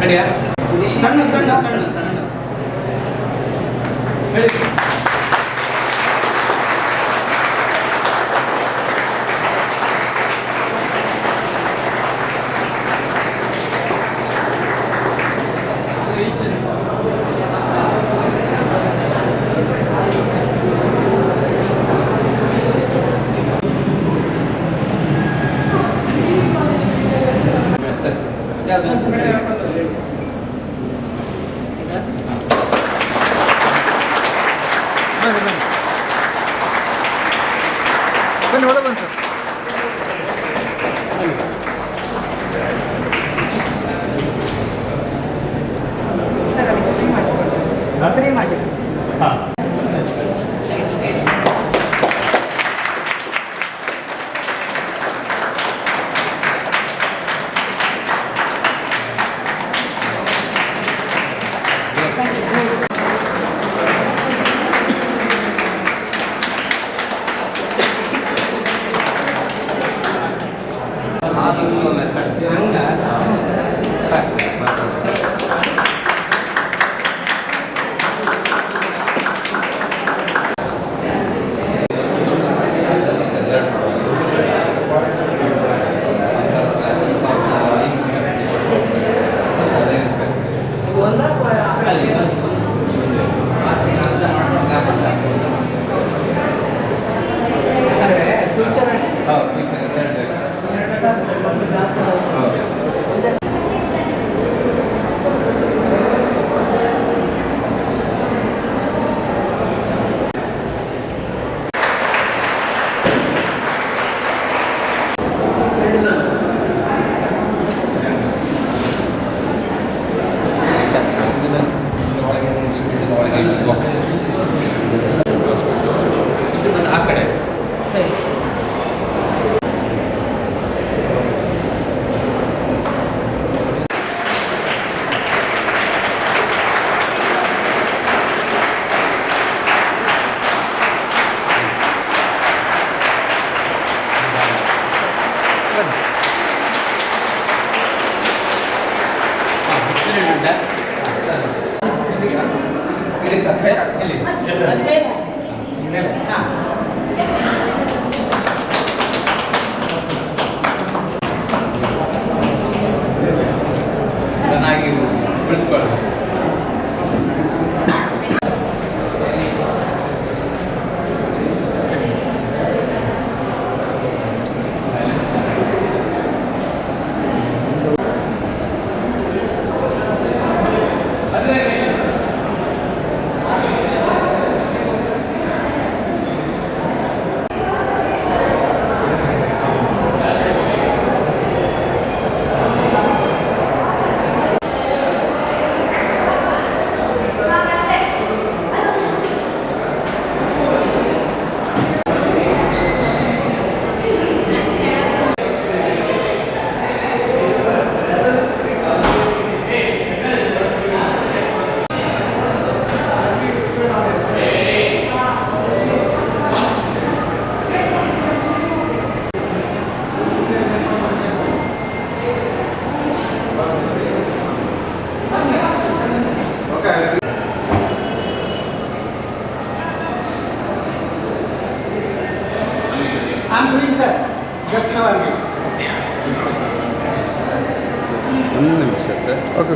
ಅಡಿಯಾ ಸಣ್ಣ ಸಣ್ಣ ಸಣ್ಣ ಸಣ್ಣ ಹೇಳಿ ಬನ್ನಿ ಒಳಗೆ ಬನ್ನಿ ಸರ್ ಸ್ಪ್ರೇ ಮಾಡಿ ಹಾಂ ಆ ಕಡೆ ಸರಿ ಚೆನ್ನಾಗಿ ಉಳಿಸ್ಕೊಳ್ಳಿ. I'm doing, sir. Just now I'm doing. ಒಂದು ನಿಮಿಷ sir okay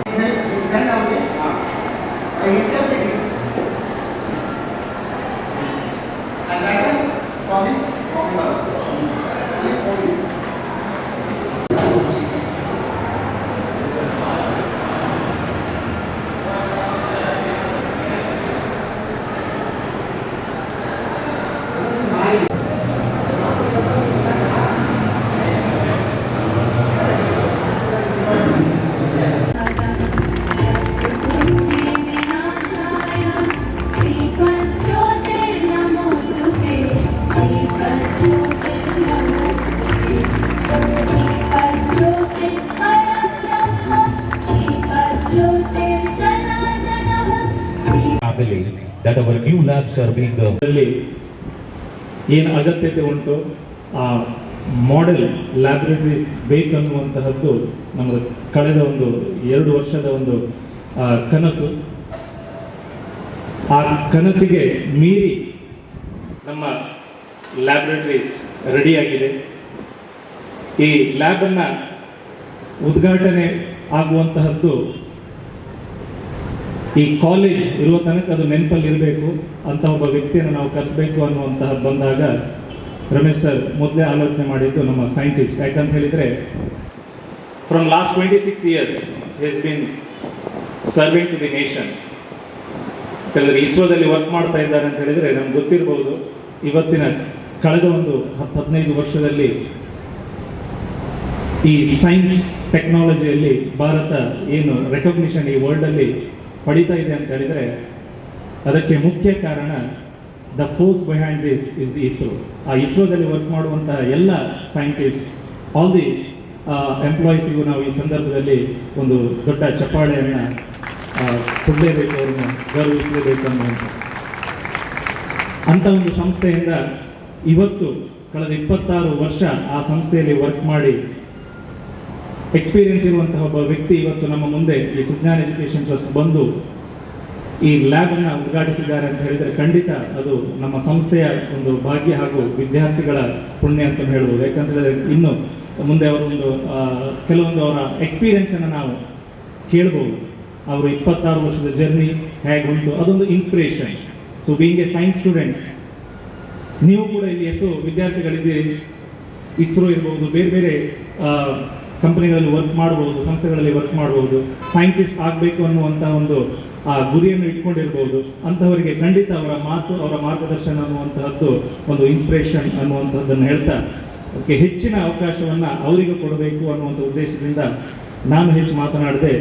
that our new labs are being ಏನು ಅಗತ್ಯತೆ ಉಂಟು ಆ ಮಾಡೆಲ್ ಲ್ಯಾಬೊರೇಟರೀಸ್ ಬೇಕನ್ನುವಂತಹದ್ದು ನಮ್ಮದು ಕಳೆದ ಒಂದು 2 ವರ್ಷದ ಒಂದು ಕನಸು. ಆ ಕನಸಿಗೆ ಮೀರಿ ನಮ್ಮ ಲ್ಯಾಬೊರೇಟರೀಸ್ ರೆಡಿಯಾಗಿದೆ. ಈ ಲ್ಯಾಬನ್ನು ಉದ್ಘಾಟನೆ ಆಗುವಂತಹದ್ದು ಈ ಕಾಲೇಜ್ ಇರುವ ತನಕ ಅದು ನೆನಪಲ್ಲಿ ಇರಬೇಕು ಅಂತ ಒಬ್ಬ ವ್ಯಕ್ತಿಯನ್ನು ನಾವು ಕರೆಸಬೇಕು ಅನ್ನುವಂತಹದ್ದು ಬಂದಾಗ ರಮೇಶ್ ಸರ್ ಮೊದಲೇ ಆಲೋಚನೆ ಮಾಡಿದ್ದು ನಮ್ಮ ಸೈಂಟಿಸ್ಟ್. ಯಾಕಂತ ಹೇಳಿದರೆ from last 26 years has been serving to the nation. ಕೆಲವರು ಇಸ್ರೋದಲ್ಲಿ ವರ್ಕ್ ಮಾಡ್ತಾ ಇದ್ದಾರೆ ಅಂತ ಹೇಳಿದರೆ ನಮ್ಗೆ ಗೊತ್ತಿರಬಹುದು. ಇವತ್ತಿನ ಕಳೆದ ಒಂದು 10-15 ವರ್ಷದಲ್ಲಿ ಈ ಸೈನ್ಸ್ ಟೆಕ್ನಾಲಜಿಯಲ್ಲಿ ಭಾರತ ಏನು ರೆಕಗ್ನಿಷನ್ ಈ ವರ್ಲ್ಡಲ್ಲಿ ಪಡಿತಾ ಇದೆ ಅಂತ ಹೇಳಿದರೆ ಅದಕ್ಕೆ ಮುಖ್ಯ ಕಾರಣ the force behind this is the ISRO. ಆ ಇಸ್ರೋದಲ್ಲಿ ವರ್ಕ್ ಮಾಡುವಂತಹ ಎಲ್ಲ ಸೈಂಟಿಸ್ಟ್, ಆಲ್ ದಿ ಎಂಪ್ಲಾಯೀಸಿಗೂ ನಾವು ಈ ಸಂದರ್ಭದಲ್ಲಿ ಒಂದು ದೊಡ್ಡ ಚಪ್ಪಾಳೆಯನ್ನು ಕೊಡಲೇಬೇಕು, ಅವ್ರನ್ನ ಗೌರವಿಸಲೇಬೇಕು ಅನ್ನುವಂಥ ಅಂಥ ಒಂದು ಸಂಸ್ಥೆಯಿಂದ ಇವತ್ತು ಕಳೆದ 26 ವರ್ಷ ಆ ಸಂಸ್ಥೆಯಲ್ಲಿ ವರ್ಕ್ ಮಾಡಿ ಎಕ್ಸ್ಪೀರಿಯನ್ಸ್ ಇರುವಂತಹ ಒಬ್ಬ ವ್ಯಕ್ತಿ ಇವತ್ತು ನಮ್ಮ ಮುಂದೆ ಈ ಸುಜ್ಞಾನ ಎಜುಕೇಷನ್ ಟ್ರಸ್ಟ್ ಬಂದು ಈ ಲ್ಯಾಬನ್ನು ಉದ್ಘಾಟಿಸಿದ್ದಾರೆ ಅಂತ ಹೇಳಿದರೆ ಖಂಡಿತ ಅದು ನಮ್ಮ ಸಂಸ್ಥೆಯ ಒಂದು ಭಾಗ್ಯ ಹಾಗೂ ವಿದ್ಯಾರ್ಥಿಗಳ ಪುಣ್ಯ ಅಂತ ಹೇಳ್ಬೋದು. ಯಾಕಂತ ಹೇಳಿದ್ರೆ ಇನ್ನು ಮುಂದೆ ಅವರ ಒಂದು ಕೆಲವೊಂದು ಅವರ ಎಕ್ಸ್ಪೀರಿಯನ್ಸನ್ನು ನಾವು ಕೇಳ್ಬೋದು. ಅವರು 26 ವರ್ಷದ ಜರ್ನಿ ಹೇಗೆ ಉಂಟು, ಅದೊಂದು inspiration. So being A science students, ನೀವು ಕೂಡ ಇಲ್ಲಿ ಎಷ್ಟು ವಿದ್ಯಾರ್ಥಿಗಳಿದ್ದೀರಿ, ಇಸ್ರೋ ಇರ್ಬೋದು, ಬೇರೆ ಬೇರೆ ಕಂಪನಿಗಳಲ್ಲಿ ವರ್ಕ್ ಮಾಡ್ಬೋದು, ಸಂಸ್ಥೆಗಳಲ್ಲಿ ವರ್ಕ್ ಮಾಡ್ಬೋದು, ಸೈಂಟಿಸ್ಟ್ ಆಗಬೇಕು ಅನ್ನುವಂಥ ಒಂದು ಗುರಿಯನ್ನು ಇಟ್ಕೊಂಡಿರ್ಬೋದು. ಅಂಥವರಿಗೆ ಖಂಡಿತ ಅವರ ಮಾತು, ಅವರ ಮಾರ್ಗದರ್ಶನ ಅನ್ನುವಂತಹದ್ದು ಒಂದು ಇನ್ಸ್ಪಿರೇಷನ್ ಅನ್ನುವಂಥದ್ದನ್ನು ಹೇಳ್ತಾ ಅದಕ್ಕೆ ಹೆಚ್ಚಿನ ಅವಕಾಶವನ್ನು ಅವರಿಗೂ ಕೊಡಬೇಕು ಅನ್ನುವಂಥ ಉದ್ದೇಶದಿಂದ ನಾನು ಹೆಚ್ಚು ಮಾತನಾಡದೆ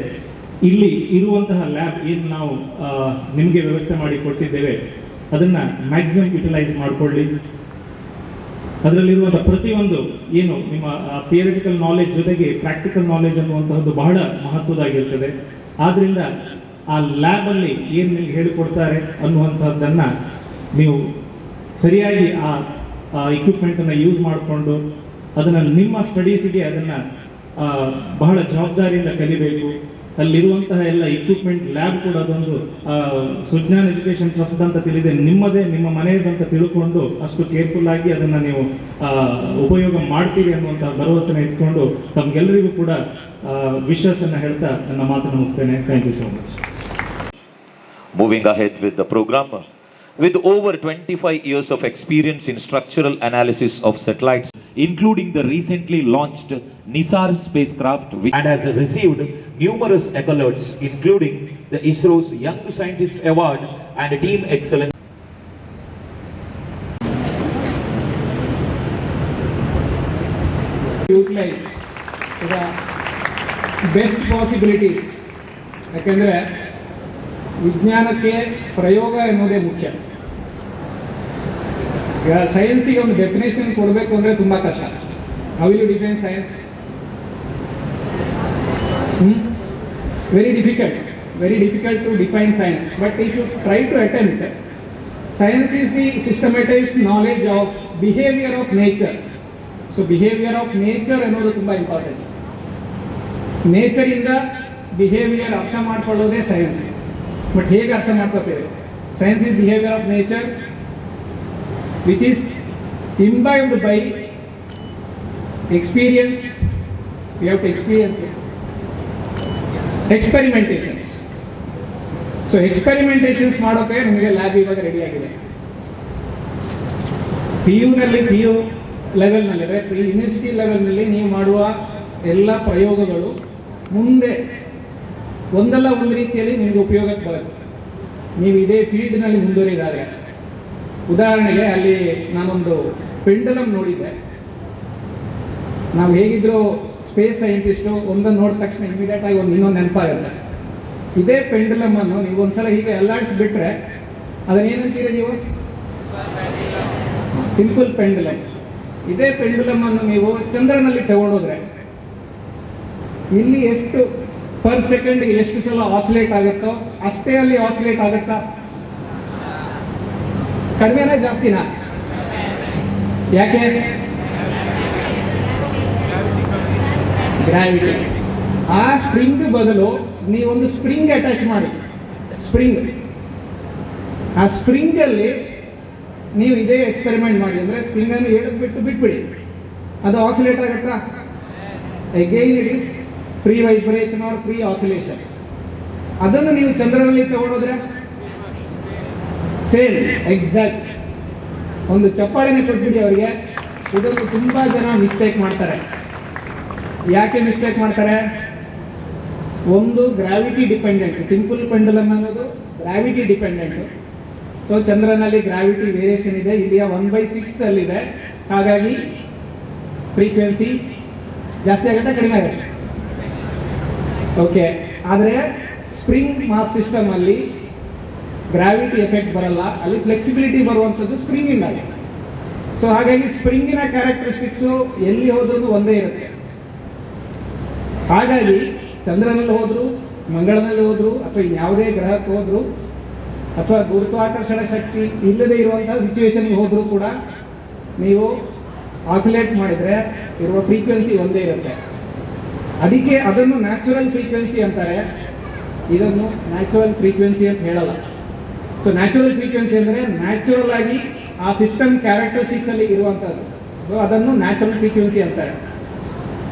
ಇಲ್ಲಿ ಇರುವಂತಹ ಲ್ಯಾಬ್ ಏನು ನಾವು ನಿಮಗೆ ವ್ಯವಸ್ಥೆ ಮಾಡಿ ಕೊಟ್ಟಿದ್ದೇವೆ ಅದನ್ನು ಮ್ಯಾಕ್ಸಿಮಮ್ ಯುಟಿಲೈಸ್ ಮಾಡಿಕೊಳ್ಳಿ. ಅದರಲ್ಲಿರುವಂಥ ಪ್ರತಿಯೊಂದು ಏನು ನಿಮ್ಮ ಥಿಯರಿಟಿಕಲ್ ನಾಲೆಜ್ ಜೊತೆಗೆ ಪ್ರಾಕ್ಟಿಕಲ್ ನಾಲೆಜ್ ಅನ್ನುವಂತಹದ್ದು ಬಹಳ ಮಹತ್ವದಾಗಿರ್ತದೆ. ಆದ್ದರಿಂದ ಆ ಲ್ಯಾಬಲ್ಲಿ ಏನು ನಿಮಗೆ ಹೇಳಿಕೊಡ್ತಾರೆ ಅನ್ನುವಂಥದ್ದನ್ನು ನೀವು ಸರಿಯಾಗಿ ಆ ಇಕ್ವಿಪ್ಮೆಂಟನ್ನು ಯೂಸ್ ಮಾಡಿಕೊಂಡು ಅದನ್ನು ನಿಮ್ಮ ಸ್ಟಡೀಸಿಗೆ ಅದನ್ನು ಬಹಳ ಜವಾಬ್ದಾರಿಯಿಂದ ಕಲಿಬೇಕು. ಅಲ್ಲಿರುವಂತಹ ಎಲ್ಲ ಇಕ್ವಿಪ್ಮೆಂಟ್ ಲ್ಯಾಬ್ ಕೂಡ ಅದೊಂದು ಸುಜ್ಞಾನ ಎಜುಕೇಷನ್ ಟ್ರಸ್ಟ್ ಅಂತ ತಿಳಿದೆ ನಿಮ್ಮದೇ, ನಿಮ್ಮ ಮನೆಯದಂತ ತಿಳ್ಕೊಂಡು ಅಷ್ಟು ಕೇರ್ಫುಲ್ ಆಗಿ ಅದನ್ನು ನೀವು ಉಪಯೋಗ ಮಾಡ್ತೀರಿ ಅನ್ನುವಂತಹ ಭರವಸೆನ ಇಟ್ಕೊಂಡು ತಮ್ಗೆಲ್ಲರಿಗೂ ಕೂಡ ವಿಶ್ವಾಸನ ಹೇಳ್ತಾ ನನ್ನ ಮಾತನ್ನು ಮುಗಿಸ್ತೇನೆ. Thank you so much. Moving ahead with the program, with over 25 years of experience in structural analysis of satellites, including the recently launched NISAR spacecraft, and has received numerous accolades, including the ISRO's Young Scientist Award and Team Excellence. Utilize the best possibilities. ಯಾಕೆಂದರೆ ವಿಜ್ಞಾನಕ್ಕೆ ಪ್ರಯೋಗ ಎನ್ನುವುದೇ ಮುಖ್ಯ. ಈಗ ಸೈನ್ಸಿಗೆ ಒಂದು definition ಕೊಡಬೇಕು ಅಂದರೆ ತುಂಬ ಕಷ್ಟ. How will you define science? Very difficult to define science. But if you try to attempt, science is the systematised knowledge of behaviour of nature. So behaviour of nature ಅನ್ನೋದು ತುಂಬ ಇಂಪಾರ್ಟೆಂಟ್. ನೇಚರಿಂದ ಬಿಹೇವಿಯರ್ ಅರ್ಥ ಮಾಡ್ಕೊಳ್ಳೋದೇ science. But ಹೇಗೆ ಅರ್ಥ ಮಾಡ್ಕೋತೇವೆ? Science is behaviour of nature which is imbibed by experience. We have to experience it. Experimentations. So experimentations ಮಾಡೋಕೆ ನಿಮಗೆ lab ಇವಾಗ ready ಆಗಿದೆ. PU ಲೆವೆಲ್ನಲ್ಲಿ ಅಂದರೆ ಯೂನಿವರ್ಸಿಟಿ ಲೆವೆಲ್ನಲ್ಲಿ ನೀವು ಮಾಡುವ ಎಲ್ಲ ಪ್ರಯೋಗಗಳು ಮುಂದೆ ಒಂದಲ್ಲ ಒಂದು ರೀತಿಯಲ್ಲಿ ನಿಮಗೆ ಉಪಯೋಗಕ್ಕೆ ಬರುತ್ತೆ, ನೀವು ಇದೇ ಫೀಲ್ಡ್ನಲ್ಲಿ ಮುಂದುವರಿದಾದ್ರೆ. ಉದಾಹರಣೆಗೆ ಅಲ್ಲಿ ನಾನೊಂದು ಪೆಂಡುಲಮ್ ನೋಡಿದ್ದೆ. ನಾವು ಹೇಗಿದ್ರು ಸ್ಪೇಸ್ ಸೈಂಟಿಸ್ಟು ಒಂದನ್ನು ನೋಡಿದ ತಕ್ಷಣ ಇಮಿಡಿಯೇಟ್ ಆಗಿ ಇನ್ನೊಂದು ನೆನಪಾಗುತ್ತೆ. ಇದೇ ಪೆಂಡುಲಮ್ ಅನ್ನು ನೀವು ಒಂದ್ಸಲ ಹೀಗೆ ಅಲ್ಲಾಡಿಸ್ಬಿಟ್ರೆ ಅದನ್ನೇನಂತೀರಿ ನೀವು? Simple pendulum. ಇದೇ ಪೆಂಡುಲಮ್ ಅನ್ನು ನೀವು ಚಂದ್ರನಲ್ಲಿ ತಗೊಂಡೋದ್ರೆ ಇಲ್ಲಿ ಎಷ್ಟು ಪರ್ ಸೆಕೆಂಡ್ಗೆ ಎಷ್ಟು ಸಲ ಆಸಿಲೇಟ್ ಆಗುತ್ತೋ ಅಷ್ಟೇ ಅಲ್ಲಿ ಆಸಿಲೇಟ್ ಆಗುತ್ತಾ? ಕಡಿಮೆನಾ ಜಾಸ್ತಿನಾ? ಯಾಕೆ? ಗ್ರಾವಿಟಿ. ಆ ಸ್ಪ್ರಿಂಗ್ ಬದಲು ನೀವೊಂದು ಸ್ಪ್ರಿಂಗ್ ಅಟ್ಯಾಚ್ ಮಾಡಿ, ಸ್ಪ್ರಿಂಗ್, ಆ ಸ್ಪ್ರಿಂಗಲ್ಲಿ ನೀವು ಇದೇ ಎಕ್ಸ್ಪೆರಿಮೆಂಟ್ ಮಾಡಿ. ಅಂದರೆ ಸ್ಪ್ರಿಂಗನ್ನು ಬಿಟ್ಬಿಡಿ, ಅದು ಆಸಿಲೇಟ್ ಆಗುತ್ತಾ? Again it is free vibration R free oscillation. ಅದನ್ನು ನೀವು ಚಂದ್ರನಲ್ಲಿ ತಗೊಂಡೋದ್ರೆ ಸೇಮ್ ಎಕ್ಸಾಕ್ಟ್. ಒಂದು ಚಪ್ಪಾಳೆನೇ ಕೊಟ್ಬಿಡಿ ಅವರಿಗೆ. ಇದನ್ನು ತುಂಬ ಜನ ಮಿಸ್ಟೇಕ್ ಮಾಡ್ತಾರೆ. ಯಾಕೆ ಮಿಸ್ಟೇಕ್ ಮಾಡ್ತಾರೆ? ಒಂದು ಗ್ರಾವಿಟಿ ಡಿಪೆಂಡೆಂಟ್, ಸಿಂಪಲ್ ಪೆಂಡುಲಮ್ ಅನ್ನೋದು ಗ್ರಾವಿಟಿ ಡಿಪೆಂಡೆಂಟು. ಸೊ ಚಂದ್ರನಲ್ಲಿ ಗ್ರಾವಿಟಿ ವೇರಿಯೇಷನ್ ಇದೆ, ಇಲ್ಲಿಯ 1/6 ಅಲ್ಲಿದೆ. ಹಾಗಾಗಿ ಫ್ರೀಕ್ವೆನ್ಸಿ ಜಾಸ್ತಿ ಆಗುತ್ತೆ, ಕಡಿಮೆ ಆಗುತ್ತೆ. ಓಕೆ, ಆದರೆ ಸ್ಪ್ರಿಂಗ್ ಮಾಸ್ ಸಿಸ್ಟಮ್ ಅಲ್ಲಿ ಗ್ರಾವಿಟಿ ಎಫೆಕ್ಟ್ ಬರಲ್ಲ, ಅಲ್ಲಿ ಫ್ಲೆಕ್ಸಿಬಿಲಿಟಿ ಬರುವಂಥದ್ದು ಸ್ಪ್ರಿಂಗಿಂಗ್ ಆಗಿ. ಸೊ ಹಾಗಾಗಿ ಸ್ಪ್ರಿಂಗಿನ ಕ್ಯಾರೆಕ್ಟರಿಸ್ಟಿಕ್ಸು ಎಲ್ಲಿ ಹೋದ್ರೂ ಒಂದೇ ಇರುತ್ತೆ. ಹಾಗಾಗಿ ಚಂದ್ರನಲ್ಲಿ ಹೋದ್ರು, ಮಂಗಳನಲ್ಲಿ ಹೋದ್ರು, ಅಥವಾ ಯಾವುದೇ ಗ್ರಹಕ್ಕೆ ಹೋದ್ರು, ಅಥವಾ ಗುರುತ್ವಾಕರ್ಷಣ ಶಕ್ತಿ ಇಲ್ಲದೆ ಇರುವಂತಹ ಸಿಚುವೇಶನ್ಗೆ ಹೋದ್ರೂ ಕೂಡ ನೀವು ಆಸಿಲೇಟ್ ಮಾಡಿದರೆ ಇರುವ ಫ್ರೀಕ್ವೆನ್ಸಿ ಒಂದೇ ಇರುತ್ತೆ. ಅದಕ್ಕೆ ಅದನ್ನು ನ್ಯಾಚುರಲ್ ಫ್ರೀಕ್ವೆನ್ಸಿ ಅಂತಾರೆ, ಇದನ್ನು ನ್ಯಾಚುರಲ್ ಫ್ರೀಕ್ವೆನ್ಸಿ ಅಂತ ಹೇಳಲ್ಲ. ಸೊ ನ್ಯಾಚುರಲ್ ಫ್ರೀಕ್ವೆನ್ಸಿ ಅಂದರೆ ನ್ಯಾಚುರಲ್ ಆಗಿ ಆ ಸಿಸ್ಟಮ್ ಕ್ಯಾರೆಕ್ಟರಿಸ್ಟಿಕ್ಸ್ ಅಲ್ಲಿ ಇರುವಂಥದ್ದು. ಸೊ ಅದನ್ನು ನ್ಯಾಚುರಲ್ ಫ್ರೀಕ್ವೆನ್ಸಿ ಅಂತಾರೆ.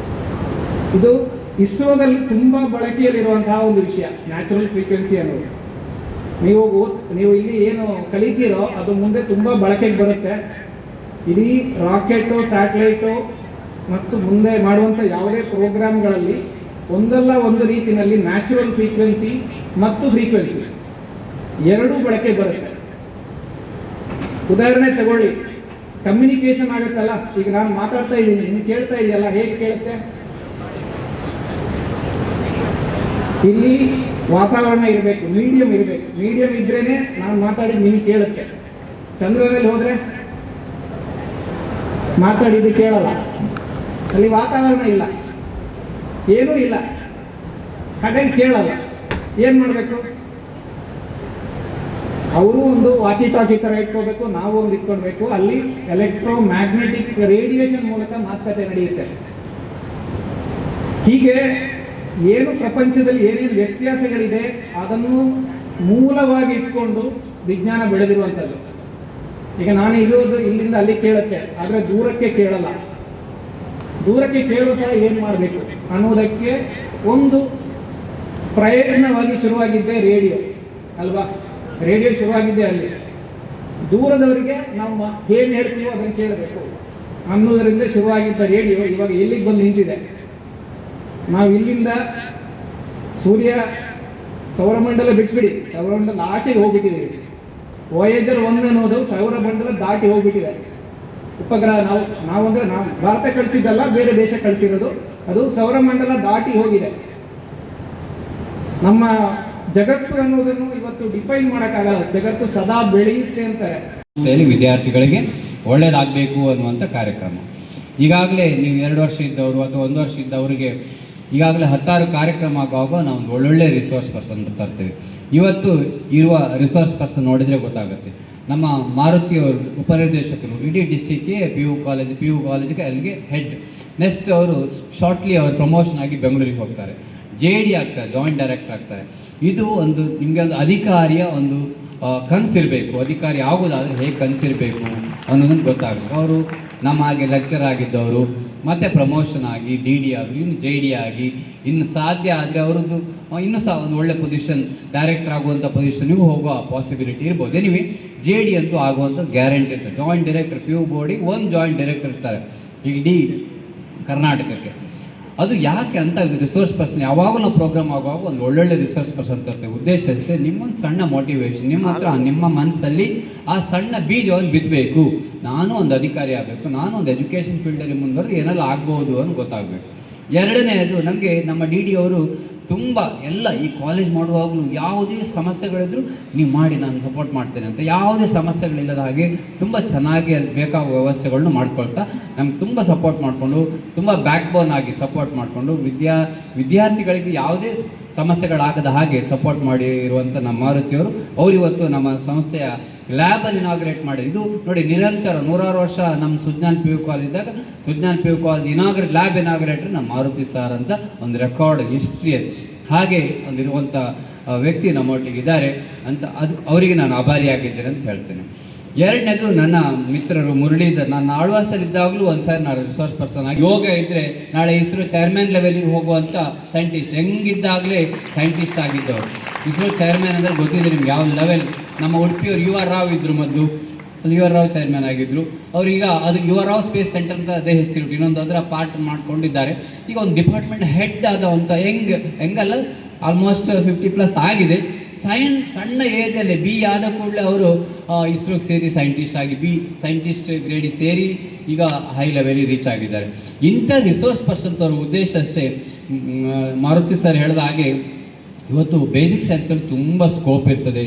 ಇದು ಇಸ್ರೋದಲ್ಲಿ ತುಂಬ ಬಳಕೆಯಲ್ಲಿರುವಂತಹ ಒಂದು ವಿಷಯ, ನ್ಯಾಚುರಲ್ ಫ್ರೀಕ್ವೆನ್ಸಿ ಅನ್ನೋದು. ನೀವು ಇಲ್ಲಿ ಏನು ಕಲಿತೀರೋ ಅದು ಮುಂದೆ ತುಂಬ ಬಳಕೆಗೆ ಬರುತ್ತೆ. ಇಡೀ ರಾಕೆಟು, ಸ್ಯಾಟಲೈಟು ಮತ್ತು ಮುಂದೆ ಮಾಡುವಂಥ ಯಾವುದೇ ಪ್ರೋಗ್ರಾಮ್ಗಳಲ್ಲಿ ಒಂದಲ್ಲ ಒಂದು ರೀತಿಯಲ್ಲಿ ನ್ಯಾಚುರಲ್ ಫ್ರೀಕ್ವೆನ್ಸಿ ಮತ್ತು ಫ್ರೀಕ್ವೆನ್ಸಿ ಎರಡೂ ಬಳಕೆ ಬರುತ್ತೆ. ಉದಾಹರಣೆ ತಗೊಳ್ಳಿ, ಕಮ್ಯುನಿಕೇಶನ್ ಆಗುತ್ತಲ್ಲ, ಈಗ ನಾನು ಮಾತಾಡ್ತಾ ಇದ್ದೀನಿ, ನೀನು ಕೇಳ್ತಾ ಇದೆಯಲ್ಲ, ಹೇಗೆ ಕೇಳುತ್ತೆ? ಇಲ್ಲಿ ವಾತಾವರಣ ಇರಬೇಕು, ಮೀಡಿಯಂ ಇರಬೇಕು. ಮೀಡಿಯಂ ಇದ್ರೇನೆ ನಾನು ಮಾತಾಡಿದ್ದು ನಿಮಗೆ ಕೇಳುತ್ತೆ. ಚಂದ್ರನಲ್ಲಿ ಹೋದ್ರೆ ಮಾತಾಡಿದ್ದು ಕೇಳಲ್ಲ, ಅಲ್ಲಿ ವಾತಾವರಣ ಇಲ್ಲ, ಏನೂ ಇಲ್ಲ, ಹಾಗಾಗಿ ಕೇಳಲ್ಲ. ಏನು ಮಾಡಬೇಕು? ಅವರು ಒಂದು ವಾಕಿ ಟಾಕಿ ಥರ ಇಟ್ಕೋಬೇಕು, ನಾವು ಒಂದು ಇಟ್ಕೊಳ್ಬೇಕು. ಅಲ್ಲಿ ಎಲೆಕ್ಟ್ರೋ ಮ್ಯಾಗ್ನೆಟಿಕ್ ರೇಡಿಯೇಷನ್ ಮೂಲಕ ಮಾತುಕತೆ ನಡೆಯುತ್ತೆ. ಹೀಗೆ ಏನು ಪ್ರಪಂಚದಲ್ಲಿ ಏನೇನು ವ್ಯತ್ಯಾಸಗಳಿದೆ ಅದನ್ನು ಮೂಲವಾಗಿ ಇಟ್ಕೊಂಡು ವಿಜ್ಞಾನ ಬೆಳೆದಿರುವಂಥದ್ದು. ಈಗ ನಾನು ಇರೋದು ಇಲ್ಲಿಂದ ಅಲ್ಲಿ ಕೇಳುತ್ತೆ, ಆದರೆ ದೂರಕ್ಕೆ ಕೇಳಲ್ಲ. ದೂರಕ್ಕೆ ಕೇಳೋ ಥರ ಏನು ಮಾಡಬೇಕು ಅನ್ನೋದಕ್ಕೆ ಒಂದು ಪ್ರಯತ್ನವಾಗಿ ಶುರುವಾಗಿದ್ದೆ ರೇಡಿಯೋ ಅಲ್ವಾ? ರೇಡಿಯೋ ಶುರುವಾಗಿದ್ದೆ ಅಲ್ಲಿ. ದೂರದವರಿಗೆ ನಾವು ಏನು ಹೇಳ್ತೀವೋ ಅದನ್ನು ಕೇಳಬೇಕು ಅನ್ನೋದರಿಂದ ಶುರುವಾಗಿದ್ದ ರೇಡಿಯೋ ಇವಾಗ ಎಲ್ಲಿಗೆ ಬಂದು ನಿಂತಿದೆ. ನಾವು ಇಲ್ಲಿಂದ ಸೂರ್ಯ ಸೌರಮಂಡಲ ಬಿಟ್ಬಿಡಿ, ಸೌರಮಂಡಲ ಆಚೆಗೆ ಹೋಗ್ಬಿಟ್ಟಿದ್ದೀವಿ. ವಾಯೇಜರ್ 1 ಅನ್ನೋದು ಸೌರಮಂಡಲ ದಾಟಿ ಹೋಗ್ಬಿಟ್ಟಿದೆ. ಉಪಗ್ರಹ ನಾವು ಅಂದರೆ ನಾವು ಭಾರತ ಕಳಿಸಿದ್ದಲ್ಲ, ಬೇರೆ ದೇಶ ಕಳಿಸಿರೋದು. ಅದು ಸೌರಮಂಡಲ ದಾಟಿ ಹೋಗಿದೆ. ನಮ್ಮ ಜಗತ್ತು ಅನ್ನೋದನ್ನು ಇವತ್ತು ಡಿಫೈನ್ ಮಾಡೋಕ್ಕಾಗಲ್ಲ. ಜಗತ್ತು ಸದಾ ಬೆಳೆಯುತ್ತೆ ಅಂತಾರೆ. ವಿದ್ಯಾರ್ಥಿಗಳಿಗೆ ಒಳ್ಳೇದಾಗಬೇಕು ಅನ್ನುವಂಥ ಕಾರ್ಯಕ್ರಮ. ಈಗಾಗಲೇ ನೀವು 2 ವರ್ಷ ಇದ್ದವರು ಅಥವಾ 1 ವರ್ಷ ಇದ್ದವರಿಗೆ ಈಗಾಗಲೇ 10 ಕಾರ್ಯಕ್ರಮ ಆಗುವಾಗ ನಾವು ಒಂದು ಒಳ್ಳೊಳ್ಳೆ ರಿಸೋರ್ಸ್ ಪರ್ಸನ್ ತರ್ತೀವಿ. ಇವತ್ತು ಇರುವ ರಿಸೋರ್ಸ್ ಪರ್ಸನ್ ನೋಡಿದರೆ ಗೊತ್ತಾಗುತ್ತೆ. ನಮ್ಮ ಮಾರುತಿಯವರು ಉಪನಿರ್ದೇಶಕರು, ಇಡೀ ಡಿಸ್ಟಿಕ್ಗೆ ಪಿ ಯು ಕಾಲೇಜಿಗೆ ಅಲ್ಲಿಗೆ ಹೆಡ್. ನೆಕ್ಸ್ಟ್ ಅವರು ಶಾರ್ಟ್ಲಿ ಅವರು ಪ್ರಮೋಷನ್ ಆಗಿ ಬೆಂಗಳೂರಿಗೆ ಹೋಗ್ತಾರೆ, JD ಆಗ್ತಾರೆ, ಜಾಯಿಂಟ್ ಡೈರೆಕ್ಟರ್ ಆಗ್ತಾರೆ. ಇದು ಒಂದು ನಿಮಗೆ ಒಂದು ಅಧಿಕಾರಿಯ ಒಂದು ಕನಸಿರಬೇಕು. ಅಧಿಕಾರಿ ಆಗೋದಾದರೆ ಹೇಗೆ ಕನಸಿರಬೇಕು ಅನ್ನೋದನ್ನು ಗೊತ್ತಾಗಬೇಕು. ಅವರು ನಮ್ಮ ಹಾಗೆ ಲೆಕ್ಚರ್ ಆಗಿದ್ದವರು ಮತ್ತು ಪ್ರಮೋಷನ್ ಆಗಿ DD ಆಗಿ, ಇನ್ನು JD ಆಗಿ, ಇನ್ನು ಸಾಧ್ಯ ಆದರೆ ಅವರದ್ದು ಇನ್ನೂ ಸಹ ಒಂದು ಒಳ್ಳೆ ಪೊಸಿಷನ್, ಡೈರೆಕ್ಟರ್ ಆಗುವಂಥ ಪೊಸಿಷನ್ನಿಗೂ ಹೋಗೋ ಪಾಸಿಬಿಲಿಟಿ ಇರ್ಬೋದು. ಎನಿವೆ JD ಅಂತೂ ಆಗುವಂಥ ಗ್ಯಾರಂಟಿ ಇರ್ತದೆ. ಜಾಯಿಂಟ್ ಡೈರೆಕ್ಟರ್ PU ಬೋರ್ಡಿಗೆ ಒಂದು ಜಾಯಿಂಟ್ ಡೈರೆಕ್ಟರ್ ಇರ್ತಾರೆ ಇಡೀ ಕರ್ನಾಟಕಕ್ಕೆ. ಅದು ಯಾಕೆ ಅಂತ ರಿಸೋರ್ಸ್ ಪರ್ಸನ್ ಯಾವಾಗಲೂ ನಾವು ಪ್ರೋಗ್ರಾಮ್ ಆಗುವಾಗ ಒಂದು ಒಳ್ಳೊಳ್ಳೆ ರಿಸೋರ್ಸ್ ಪರ್ಸನ್ ತರ್ತೇವೆ. ಉದ್ದೇಶ ಅಷ್ಟೇ, ನಿಮ್ಮೊಂದು ಸಣ್ಣ ಮೋಟಿವೇಶನ್, ನಿಮ್ಮ ಹತ್ರ ನಿಮ್ಮ ಮನಸ್ಸಲ್ಲಿ ಆ ಸಣ್ಣ ಬೀಜವನ್ನು ಬಿತ್ತಬೇಕು. ನಾನು ಒಂದು ಅಧಿಕಾರಿ ಆಗಬೇಕು, ನಾನು ಒಂದು ಎಜುಕೇಷನ್ ಫೀಲ್ಡಲ್ಲಿ ಮುಂದುವರೆದು ಏನೆಲ್ಲ ಆಗ್ಬೋದು ಅಂತ ಗೊತ್ತಾಗಬೇಕು. ಎರಡನೇದು, ನಮಗೆ ನಮ್ಮ DD ಅವರು ತುಂಬ ಎಲ್ಲ ಈ ಕಾಲೇಜ್ ಮಾಡುವಾಗಲೂ ಯಾವುದೇ ಸಮಸ್ಯೆಗಳಿದ್ರು ನೀವು ಮಾಡಿ, ನಾನು ಸಪೋರ್ಟ್ ಮಾಡ್ತೇನೆ ಅಂತ, ಯಾವುದೇ ಸಮಸ್ಯೆಗಳಿಲ್ಲದ ಹಾಗೆ ತುಂಬ ಚೆನ್ನಾಗಿ ಬೇಕಾದ ವ್ಯವಸ್ಥೆಗಳನ್ನ ಮಾಡ್ಕೊಳ್ತಾ ನಮ್ಗೆ ತುಂಬ ಸಪೋರ್ಟ್ ಮಾಡಿಕೊಂಡು, ತುಂಬ ಬ್ಯಾಕ್ ಬೋನ್ ಆಗಿ ಸಪೋರ್ಟ್ ಮಾಡಿಕೊಂಡು ವಿದ್ಯಾರ್ಥಿಗಳಿಗೆ ಯಾವುದೇ ಸಮಸ್ಯೆಗಳಾಗದ ಹಾಗೆ ಸಪೋರ್ಟ್ ಮಾಡಿ ಇರುವಂಥ ನಮ್ಮ ಮಾರುತಿಯವರು, ಅವರಿವತ್ತು ನಮ್ಮ ಸಂಸ್ಥೆಯ ಲ್ಯಾಬನ್ನು ಇನಾಗ್ರೇಟ್ ಮಾಡಿ. ಇದು ನೋಡಿ ನಿರಂತರ 100 ವರ್ಷ ನಮ್ಮ ಸುಜ್ಞಾನ್ ಪಿ ಯು ಕಾಲೇಜ್ ಇದ್ದಾಗ Sujnan P U college lab inaugurator ನಮ್ಮ ಮಾರುತಿ ಸರ್ ಅಂತ ಒಂದು ರೆಕಾರ್ಡ್ ಹಿಸ್ಟ್ರಿ ಅದು. ಹಾಗೆ ಒಂದಿರುವಂಥ ವ್ಯಕ್ತಿ ನಮ್ಮೊಟ್ಟಿಗಿದ್ದಾರೆ ಅಂತ ಅವರಿಗೆ ನಾನು ಆಭಾರಿಯಾಗಿದ್ದೇನೆ ಅಂತ ಹೇಳ್ತೇನೆ. ಎರಡನೇದು ನನ್ನ ಮಿತ್ರರು ಮುರಳೀಧರ್. ನಾನು ಆಳ್ವಾಸಲ್ಲಿದ್ದಾಗಲೂ ಒಂದ್ಸಾರಿ ನಾನು ರಿಸೋರ್ಸ್ ಪರ್ಸನ್ ಆಗಿ ಯೋಗ ಇದ್ದರೆ ನಾಳೆ ಇಸ್ರೋ ಚೇರ್ಮನ್ ಲೆವೆಲಿಗೆ ಹೋಗುವಂಥ ಸೈಂಟಿಸ್ಟ್, ಹೆಂಗಿದ್ದಾಗಲೇ ಸೈಂಟಿಸ್ಟ್ ಆಗಿದ್ದವರು. ಇಸ್ರೋ ಚೇರ್ಮನ್ ಅಂದರೆ ಗೊತ್ತಿದೆ ನಿಮ್ಗೆ ಯಾವ ಲೆವೆಲ್. ನಮ್ಮ ಉಡುಪಿಯವರು ಯು ಆರ್ ರಾವ್ ಇದ್ರು, ಮೊದಲು ಯು ಆರ್ ರಾವ್ ಚೇರ್ಮನ್ ಆಗಿದ್ದರು. ಅವ್ರೀಗ ಅದು U R Rao space centre ಅಂತ ಅದೇ ಹೆಸರು, ಇನ್ನೊಂದು ಅದರ ಪಾರ್ಟ್ ಮಾಡ್ಕೊಂಡಿದ್ದಾರೆ. ಈಗ ಒಂದು ಡಿಪಾರ್ಟ್ಮೆಂಟ್ ಹೆಡ್ ಆದವಂತ ಹೆಂಗಲ್ಲ ಆಲ್ಮೋಸ್ಟ್ 50+ ಆಗಿದೆ. ಸಣ್ಣ ಏಜಲ್ಲಿ ಬಿ ಆದ ಕೂಡಲೇ ಅವರು ಇಸ್ರೋಗೆ ಸೇರಿ ಸೈಂಟಿಸ್ಟ್ ಆಗಿ ಸೈಂಟಿಸ್ಟ್ ಗ್ರೇಡಿ ಸೇರಿ ಈಗ ಹೈ ಲೆವೆಲಿಗೆ ರೀಚ್ ಆಗಿದ್ದಾರೆ. ಇಂಥ ರಿಸೋರ್ಸ್ ಪರ್ಸನ್ ಅವರ ಉದ್ದೇಶ ಅಷ್ಟೇ. ಮಾರುತಿ ಸರ್ ಹೇಳಿದ ಹಾಗೆ ಇವತ್ತು ಬೇಸಿಕ್ ಸೈನ್ಸಲ್ಲಿ ತುಂಬ ಸ್ಕೋಪ್ ಇರ್ತದೆ.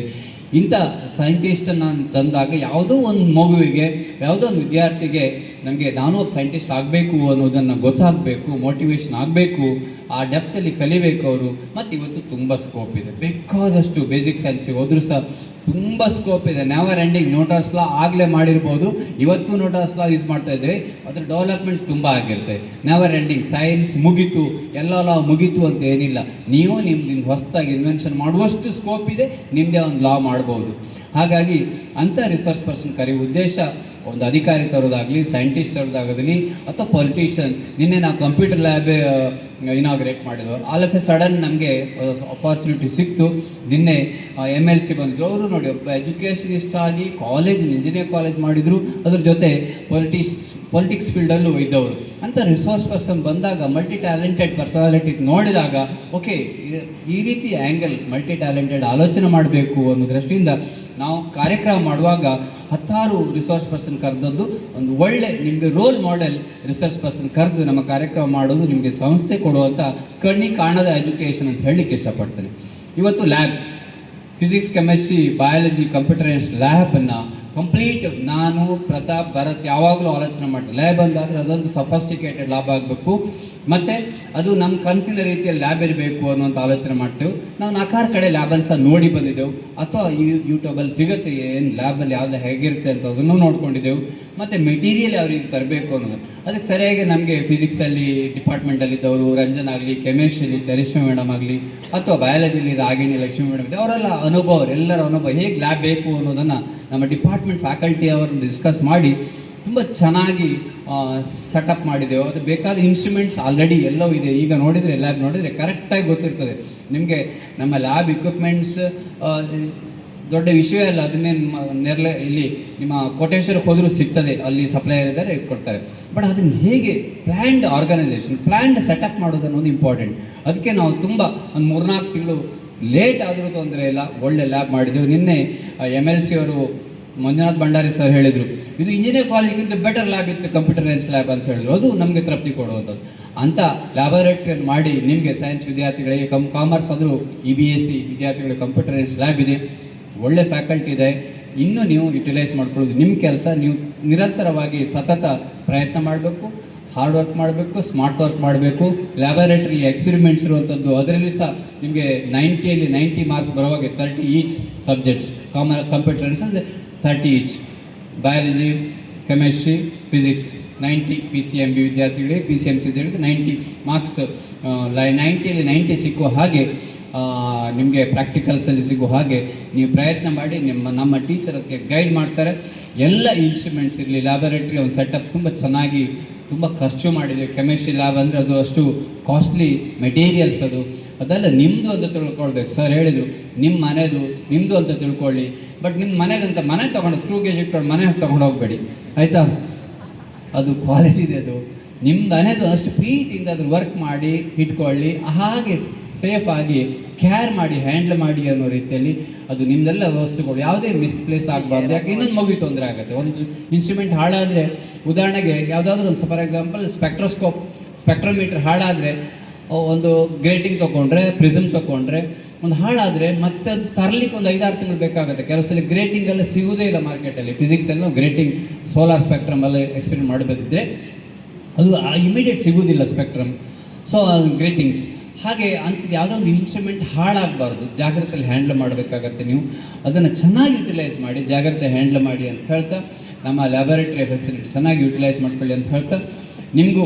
ಇಂಥ ಸೈಂಟಿಸ್ಟನ್ನು ತಂದಾಗ ಯಾವುದೋ ಒಂದು ಮಗುವಿಗೆ, ಯಾವುದೋ ಒಂದು ವಿದ್ಯಾರ್ಥಿಗೆ ನನಗೆ ನಾನು ಒಬ್ಬ ಸೈಂಟಿಸ್ಟ್ ಆಗಬೇಕು ಅನ್ನೋದನ್ನು ಗೊತ್ತಾಗಬೇಕು, ಮೋಟಿವೇಶನ್ ಆಗಬೇಕು, ಆ ಡೆಪ್ತಲ್ಲಿ ಕಲಿಬೇಕು ಅವರು. ಮತ್ತು ಇವತ್ತು ತುಂಬ ಸ್ಕೋಪ್ ಇದೆ, ಬೇಕಾದಷ್ಟು ಬೇಸಿಕ್ ಸೈನ್ಸಿಗೆ ಹೋದರೂ ಸಹ ತುಂಬ ಸ್ಕೋಪ್ ಇದೆ. Never ending. ನ್ಯೂಟನ್ಸ್ ಲಾ ಆಗಲೇ ಮಾಡಿರ್ಬೋದು, ಇವತ್ತು ನ್ಯೂಟನ್ಸ್ ಲಾ ಯೂಸ್ ಮಾಡ್ತಾ ಇದ್ದೇವೆ, ಅದ್ರ ಡೆವಲಪ್ಮೆಂಟ್ ತುಂಬ ಆಗಿರುತ್ತೆ. Never ending. ಸೈನ್ಸ್ ಮುಗೀತು, ಎಲ್ಲ ಲಾ ಮುಗೀತು ಅಂತ ಏನಿಲ್ಲ. ನೀವು ನಿಮ್ದು ಹೊಸದಾಗಿ ಇನ್ವೆನ್ಷನ್ ಮಾಡುವಷ್ಟು ಸ್ಕೋಪ್ ಇದೆ, ನಿಮ್ಮದೇ ಒಂದು ಲಾ ಮಾಡ್ಬೋದು. ಹಾಗಾಗಿ ಅಂಥ ರಿಸರ್ಚ್ ಪರ್ಸನ್ ಕರೆಯುವ ಉದ್ದೇಶ ಒಂದು ಅಧಿಕಾರಿ ತರೋದಾಗಲಿ, ಸೈಂಟಿಸ್ಟ್ ತರೋದಾಗಲಿ, ಅಥವಾ ಪೊಲಿಟಿಷಿಯನ್. ನಿನ್ನೆ ನಾವು ಕಂಪ್ಯೂಟರ್ ಲ್ಯಾಬ್ ಇನಾಗ್ರೇಟ್ ಮಾಡಿದ್ರು. ಆಲ್ ಆಫ್ ಎ ಸಡನ್ ನಮಗೆ ಅಪಾರ್ಚುನಿಟಿ ಸಿಕ್ತು. ನಿನ್ನೆ MLC ಬಂದರು. ಅವರು ನೋಡಿ ಒಬ್ಬ ಎಜುಕೇಷನಿಸ್ಟ್ ಆಗಿ ಇಂಜಿನಿಯರ್ ಕಾಲೇಜ್ ಮಾಡಿದರು, ಅದ್ರ ಜೊತೆ ಪೊಲಿಟಿಕ್ಸ್ ಫೀಲ್ಡಲ್ಲೂ ಇದ್ದವರು. ಅಂತ ರಿಸೋರ್ಸ್ ಪರ್ಸನ್ ಬಂದಾಗ, ಮಲ್ಟಿ ಟ್ಯಾಲೆಂಟೆಡ್ ಪರ್ಸನಾಲಿಟಿ ನೋಡಿದಾಗ, ಓಕೆ ಈ ರೀತಿ ಆ್ಯಂಗಲ್ ಮಲ್ಟಿ ಟ್ಯಾಲೆಂಟೆಡ್ ಆಲೋಚನೆ ಮಾಡಬೇಕು ಅನ್ನೋ ದೃಷ್ಟಿಯಿಂದ ನಾವು ಕಾರ್ಯಕ್ರಮ ಮಾಡುವಾಗ 10 ರಿಸೋರ್ಸ್ ಪರ್ಸನ್ ಕರೆದದ್ದು ಒಂದು ಒಳ್ಳೆ ನಿಮಗೆ ರೋಲ್ ಮಾಡೆಲ್ ರಿಸರ್ಚ್ ಪರ್ಸನ್ ಕರೆದು ನಮ್ಮ ಕಾರ್ಯಕ್ರಮ ಮಾಡೋದು ನಿಮಗೆ ಸಂಸ್ಥೆ ಕೊಡುವಂಥ ಕಣ್ಣಿಗೆ ಕಾಣದ ಎಜುಕೇಷನ್ ಅಂತ ಹೇಳಲಿಕ್ಕೆ ಇಷ್ಟಪಡ್ತೇನೆ. ಇವತ್ತು lab physics, chemistry, biology, computer science ಲ್ಯಾಬನ್ನು ಕಂಪ್ಲೀಟ್ ನಾನು, ಪ್ರತಾಪ್, ಭರತ್ ಯಾವಾಗಲೂ ಆಲೋಚನೆ ಮಾಡ್ತೀವಿ. ಲ್ಯಾಬ್ ಅಂದಾದರೆ ಅದೊಂದು ಸಫಿಸ್ಟಿಕೇಟೆಡ್ ಲ್ಯಾಬ್ ಆಗಬೇಕು, ಮತ್ತು ಅದು ನಮ್ಮ ಕನಸಿನ ರೀತಿಯಲ್ಲಿ ಲ್ಯಾಬ್ ಇರಬೇಕು ಅನ್ನೋಂಥ ಆಲೋಚನೆ ಮಾಡ್ತೇವೆ. ನಾವು 4 ಕಡೆ ಲ್ಯಾಬನ್ನು ಸಹ ನೋಡಿ ಬಂದಿದ್ದೆವು, ಅಥವಾ ಯೂಟ್ಯೂಬಲ್ಲಿ ಸಿಗುತ್ತೆ ಏನು ಲ್ಯಾಬಲ್ಲಿ ಯಾವುದು ಹೇಗಿರುತ್ತೆ ಅಂತ ಅದನ್ನು ನೋಡ್ಕೊಂಡಿದ್ದೆವು. ಮತ್ತು ಮೆಟೀರಿಯಲ್ ಯಾವ ರೀತಿ ತರಬೇಕು ಅನ್ನೋದು ಅದಕ್ಕೆ ಸರಿಯಾಗಿ ನಮಗೆ ಫಿಸಿಕ್ಸಲ್ಲಿ ಡಿಪಾರ್ಟ್ಮೆಂಟಲ್ಲಿದ್ದವರು ರಂಜನ್ ಆಗಲಿ, ಕೆಮಿಸ್ಟ್ರಿಲಿ ಚರಿಷ್ಮಾ ಮೇಡಮ್ ಆಗಲಿ, ಅಥವಾ ಬಯಾಲಜಿಲಿ ರಾಗಿಣಿ ಲಕ್ಷ್ಮೀ ಮೇಡಮ್ ಇದೆ, ಅವರೆಲ್ಲ ಎಲ್ಲರ ಅನುಭವ ಹೇಗೆ ಲ್ಯಾಬ್ ಬೇಕು ಅನ್ನೋದನ್ನು ನಮ್ಮ ಡಿಪಾರ್ಟ್ಮೆಂಟ್ ಫ್ಯಾಕಲ್ಟಿ ಅವರನ್ನು ಡಿಸ್ಕಸ್ ಮಾಡಿ ತುಂಬ ಚೆನ್ನಾಗಿ ಸೆಟಪ್ ಮಾಡಿದೆವು. ಅದು ಬೇಕಾದ ಇನ್ಸ್ಟ್ರೂಮೆಂಟ್ಸ್ ಆಲ್ರೆಡಿ ಎಲ್ಲವೂ ಇದೆ. ಈಗ ನೋಡಿದರೆ ಲ್ಯಾಬ್ ನೋಡಿದರೆ ಕರೆಕ್ಟಾಗಿ ಗೊತ್ತಿರ್ತದೆ ನಿಮಗೆ. ನಮ್ಮ ಲ್ಯಾಬ್ ಇಕ್ವಿಪ್ಮೆಂಟ್ಸ್ ದೊಡ್ಡ ವಿಷಯ ಅಲ್ಲ, ಅದನ್ನೇ ಇಲ್ಲಿ ನಿಮ್ಮ ಕೋಟೇಶ್ವರಕ್ಕೆ ಹೋದರೂ ಸಿಗ್ತದೆ, ಅಲ್ಲಿ ಸಪ್ಲೈಯರ್ ಇದ್ದಾರೆ ಕೊಡ್ತಾರೆ. ಬಟ್ ಅದನ್ನು ಹೇಗೆ ಪ್ಲ್ಯಾಂಡ್ ಆರ್ಗನೈಸೇಷನ್, ಪ್ಲ್ಯಾಂಡ್ ಸೆಟಪ್ ಮಾಡೋದು ಅನ್ನೋದು ಇಂಪಾರ್ಟೆಂಟ್. ಅದಕ್ಕೆ ನಾವು ತುಂಬ ಒಂದು 3-4 ತಿಂಗಳು ಲೇಟ್ ಆದರೂ ತೊಂದರೆ ಇಲ್ಲ, ಒಳ್ಳೆ ಲ್ಯಾಬ್ ಮಾಡಿದೆವು. ನಿನ್ನೆ MLC ಅವರು ಮಂಜುನಾಥ್ ಭಂಡಾರಿ ಸರ್ ಹೇಳಿದರು, ಇದು ಇಂಜಿನಿಯರ್ ಕಾಲೇಜಿಗಿಂತ ಬೆಟರ್ ಲ್ಯಾಬ್ ಇತ್ತು ಕಂಪ್ಯೂಟರ್ ಸೈನ್ಸ್ ಲ್ಯಾಬ್ ಅಂತ ಹೇಳಿದ್ರು. ಅದು ನಮಗೆ ತೃಪ್ತಿ ಕೊಡುವಂಥದ್ದು. ಅಂಥ ಲ್ಯಾಬೊರೇಟರಿಯನ್ನು ಮಾಡಿ ನಿಮಗೆ ಸೈನ್ಸ್ ವಿದ್ಯಾರ್ಥಿಗಳಿಗೆ, ಕಾಮರ್ಸ್ ಆದರೂ EBSc ವಿದ್ಯಾರ್ಥಿಗಳಿಗೆ ಕಂಪ್ಯೂಟರ್ ಸೈನ್ಸ್ ಲ್ಯಾಬ್ ಇದೆ, ಒಳ್ಳೆ ಫ್ಯಾಕಲ್ಟಿ ಇದೆ. ಇನ್ನೂ ನೀವು ಯುಟಿಲೈಸ್ ಮಾಡ್ಕೊಳ್ಳೋದು ನಿಮ್ಮ ಕೆಲಸ. ನೀವು ನಿರಂತರವಾಗಿ ಸತತ ಪ್ರಯತ್ನ ಮಾಡಬೇಕು, ಹಾರ್ಡ್ ವರ್ಕ್ ಮಾಡಬೇಕು, ಸ್ಮಾರ್ಟ್ ವರ್ಕ್ ಮಾಡಬೇಕು. ಲ್ಯಾಬೊರೇಟರಿ ಎಕ್ಸ್ಪೆರಿಮೆಂಟ್ಸ್ ಇರುವಂಥದ್ದು, ಅದರಲ್ಲಿ ಸಹ ನಿಮಗೆ 90ಯಲ್ಲಿ 90 ಮಾರ್ಕ್ಸ್ ಬರುವಾಗ 30 ಈಚ್ ಸಬ್ಜೆಕ್ಟ್ಸ್. ಕಂಪ್ಯೂಟರ್ ಸೈನ್ಸ್ ಅಂದರೆ 30 each. Biology, chemistry, physics 90 PCMB ವಿದ್ಯಾರ್ಥಿಗಳಿಗೆ, PCMC ವಿದ್ಯಾರ್ಥಿಗಳಿಗೆ 90 ಮಾರ್ಕ್ಸ್. 90ಯಲ್ಲಿ 90 ಸಿಕ್ಕುವ ಹಾಗೆ ನಿಮಗೆ ಪ್ರಾಕ್ಟಿಕಲ್ಸಲ್ಲಿ ಸಿಗೋ ಹಾಗೆ ನೀವು ಪ್ರಯತ್ನ ಮಾಡಿ. ನಮ್ಮ ಟೀಚರ್ ಅದಕ್ಕೆ ಗೈಡ್ ಮಾಡ್ತಾರೆ. ಎಲ್ಲ ಇನ್ಸ್ಟ್ರೂಮೆಂಟ್ಸ್ ಇರಲಿ, ಲ್ಯಾಬೊರೇಟರಿ ಒಂದು ಸೆಟಪ್ ತುಂಬ ಚೆನ್ನಾಗಿ, ತುಂಬ ಖರ್ಚು ಮಾಡಿದೆ. ಕೆಮಿಸ್ಟ್ರಿ ಲ್ಯಾಬ್ ಅಂದರೆ ಅದು ಅಷ್ಟು ಕಾಸ್ಟ್ಲಿ ಮೆಟೀರಿಯಲ್ಸ್, ಅದೆಲ್ಲ ನಿಮ್ಮದು ಅಂತ ತಿಳ್ಕೊಳ್ಬೇಕು. ಸರ್ ಹೇಳಿದರು ನಿಮ್ಮ ಮನೆದು ನಿಮ್ಮದು ಅಂತ ತಿಳ್ಕೊಳ್ಳಿ. ಬಟ್ ನಿಮ್ಮ ಮನೆದಂತ ಮನೆ ತೊಗೊಂಡು ಸ್ಕ್ರೂ ಗೇಜ್ ಇಟ್ಕೊಂಡು ಮನೆ ತೊಗೊಂಡು ಹೋಗಬೇಡಿ, ಆಯಿತಾ? ಅದು ಕಾಲೇಜ್ ಇದೆ, ಅದು ನಿಮ್ಮ ಮನೆದು ಅಷ್ಟು ಪ್ರೀತಿಯಿಂದ ಅದ್ರ ವರ್ಕ್ ಮಾಡಿ ಇಟ್ಕೊಳ್ಳಿ. ಹಾಗೆ ಸೇಫಾಗಿ ಕೇರ್ ಮಾಡಿ, ಹ್ಯಾಂಡಲ್ ಮಾಡಿ ಅನ್ನೋ ರೀತಿಯಲ್ಲಿ ಅದು ನಿಮ್ಮದೆಲ್ಲ ವಸ್ತುಗಳು ಯಾವುದೇ ಮಿಸ್ಪ್ಲೇಸ್ ಆಗಬಾರ್ದು. ಯಾಕೆ ಇನ್ನೊಂದು ಮಗು ತೊಂದರೆ ಆಗುತ್ತೆ. ಒಂದು ಇನ್ಸ್ಟ್ರೂಮೆಂಟ್ ಹಾಳಾದರೆ, ಉದಾಹರಣೆಗೆ ಯಾವುದಾದ್ರೂ ಒಂದು ಫಾರ್ ಎಕ್ಸಾಂಪಲ್ ಸ್ಪೆಕ್ಟ್ರೋಮೀಟರ್ ಹಾಳಾದರೆ, ಒಂದು ಗ್ರೇಟಿಂಗ್ ತೊಗೊಂಡ್ರೆ, ಪ್ರಿಸಮ್ ತೊಗೊಂಡ್ರೆ ಒಂದು ಹಾಳಾದರೆ ಮತ್ತೆ ಅದು ತರಲಿಕ್ಕೆ ಒಂದು 5-6 ತಿಂಗಳು ಬೇಕಾಗುತ್ತೆ. ಕೆಲವು ಸಲ ಗ್ರೇಟಿಂಗ್ ಎಲ್ಲ ಸಿಗೋದೇ ಇಲ್ಲ ಮಾರ್ಕೆಟಲ್ಲಿ. ಫಿಸಿಕ್ಸಲ್ಲಿ ಗ್ರೇಟಿಂಗ್ ಸೋಲಾರ್ ಸ್ಪೆಕ್ಟ್ರಮ್ ಎಲ್ಲ ಎಕ್ಸ್ಪೆರಿಮೆಂಟ್ ಮಾಡಬೇಕಿದ್ರೆ ಅದು ಇಮಿಡಿಯೇಟ್ ಸಿಗೋದಿಲ್ಲ ಸ್ಪೆಕ್ಟ್ರಮ್. ಸೊ ಗ್ರೇಟಿಂಗ್ಸ್ ಹಾಗೆ ಅಂಥದ್ದು ಯಾವುದೋ ಒಂದು ಇನ್ಸ್ಟ್ರೂಮೆಂಟ್ ಹಾಳಾಗಬಾರ್ದು, ಜಾಗ್ರತೆಯಲ್ಲಿ ಹ್ಯಾಂಡಲ್ ಮಾಡಬೇಕಾಗತ್ತೆ. ನೀವು ಅದನ್ನು ಚೆನ್ನಾಗಿ ಯುಟಿಲೈಸ್ ಮಾಡಿ, ಜಾಗ್ರತೆ ಹ್ಯಾಂಡಲ್ ಮಾಡಿ ಅಂತ ಹೇಳ್ತಾ, ನಮ್ಮ ಲ್ಯಾಬೊರೇಟರಿ ಫೆಸಿಲಿಟಿ ಚೆನ್ನಾಗಿ ಯುಟಿಲೈಸ್ ಮಾಡ್ಕೊಳ್ಳಿ ಅಂತ ಹೇಳ್ತಾ, ನಿಮಗೂ